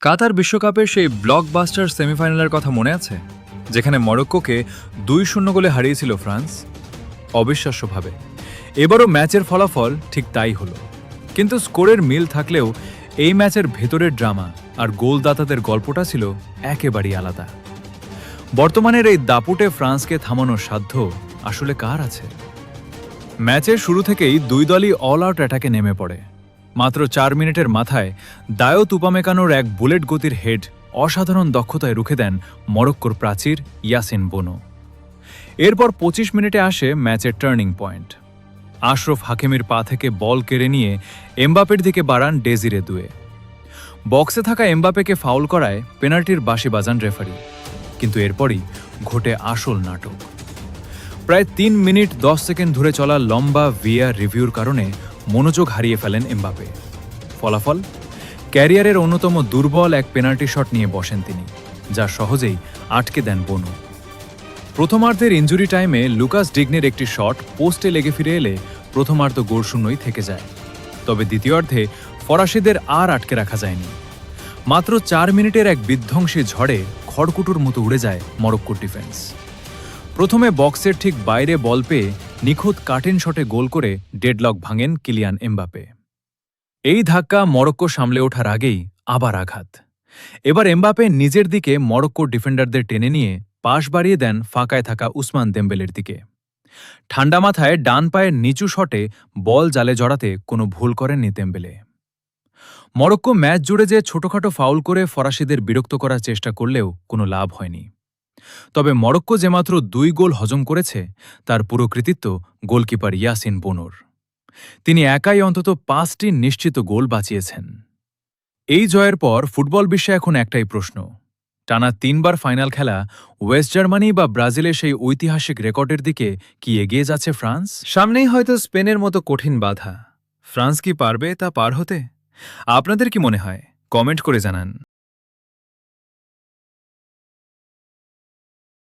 কাতার বিশ্বকাপের সেই ব্লকবাস্টার সেমিফাইনালের কথা মনে আছে, যেখানে মরক্কোকে 2-0 গোলে হারিয়েছিল ফ্রান্স? অবিশ্বাস্যভাবে এবারও ম্যাচের ফলাফল ঠিক তাই হলো। কিন্তু স্কোরের মিল থাকলেও এই ম্যাচের ভেতরের ড্রামা আর গোলদাতাদের গল্পটা ছিল একেবারেই আলাদা। বর্তমানের এই দাপুটে ফ্রান্সকে থামানোর সাধ্য আসলে কার আছে? ম্যাচের শুরু থেকেই দুই দলই অল আউট অ্যাটাকে নেমে পড়ে। মাত্র 4 মিনিটের মাথায় দায়ো তুপামেকানোর এক বুলেট গতির হেড অসাধারণ দক্ষতায় রুখে দেন মরক্কোর প্রাচীর ইয়াসিন বোনো। এরপর 25 মিনিটে আসে ম্যাচের টার্নিং পয়েন্ট। আশরফ হাকিমির পা থেকে বল কেড়ে নিয়ে এমবাপের দিকে বাড়ান ডেজিরে দুয়ে। বক্সে থাকা এমবাপেকে ফাউল করায় পেনাল্টির বাঁশি বাজান রেফারি। কিন্তু এরপরই ঘটে আসল নাটক। প্রায় 3 মিনিট 10 সেকেন্ড ধরে চলা লম্বা ভিআর রিভিউর কারণে মনোযোগ হারিয়ে ফেলেন এমবাপে। ফলাফল, ক্যারিয়ারের অন্যতম দুর্বল এক পেনাল্টি শট নিয়ে বসেন তিনি, যা সহজেই আটকে দেন বোনো। প্রথমার্ধের ইনজুরি টাইমে লুকাস ডিগনের একটি শট পোস্টে লেগে ফিরে এলে প্রথমার্ধ গোলশূন্যই থেকে যায়। তবে দ্বিতীয়ার্ধে ফরাসিদের আর আটকে রাখা যায়নি। মাত্র 4 মিনিটের এক বিধ্বংসী ঝড়ে খড়কুটোর মতো উড়ে যায় মরক্কোর ডিফেন্স। প্রথমে বক্সের ঠিক বাইরে বল পেয়ে নিখুঁত কাটেন শটে গোল করে ডেডলক ভাঙেন কিলিয়ান এমবাপে। এই ধাক্কা মরক্কো সামলে ওঠার আগেই আবার আঘাত। এবার এমবাপে নিজের দিকে মরক্কোর ডিফেন্ডারদের টেনে নিয়ে পাশ বাড়িয়ে দেন ফাঁকায় থাকা উসমান দেম্বেলের দিকে। ঠান্ডা মাথায় ডান পায়ের নিচু শটে বল জালে জড়াতে কোনো ভুল করেননি দেম্বেলে। মরক্কো ম্যাচ জুড়ে যে ছোটখাটো ফাউল করে ফরাসিদের বিরক্ত করার চেষ্টা করলেও কোনো লাভ হয়নি। তবে মরক্কো যে মাত্র 2 গোল হজম করেছে তার পুরো কৃতিত্ব গোলকিপার ইয়াসিন বোনোর। তিনি একাই অন্তত 5টি নিশ্চিত গোল বাঁচিয়েছেন। এই জয়ের পর ফুটবল বিশ্বে এখন একটাই প্রশ্ন, টানা 3 বার ফাইনাল খেলা ওয়েস্ট জার্মানি বা ব্রাজিলের সেই ঐতিহাসিক রেকর্ডের দিকে কি এগিয়ে যাচ্ছে ফ্রান্স? সামনেই হয়তো স্পেনের মতো কঠিন বাধা। ফ্রান্স কি পারবে তা পার হতে? আপনাদের কি মনে হয়? কমেন্ট করে জানান।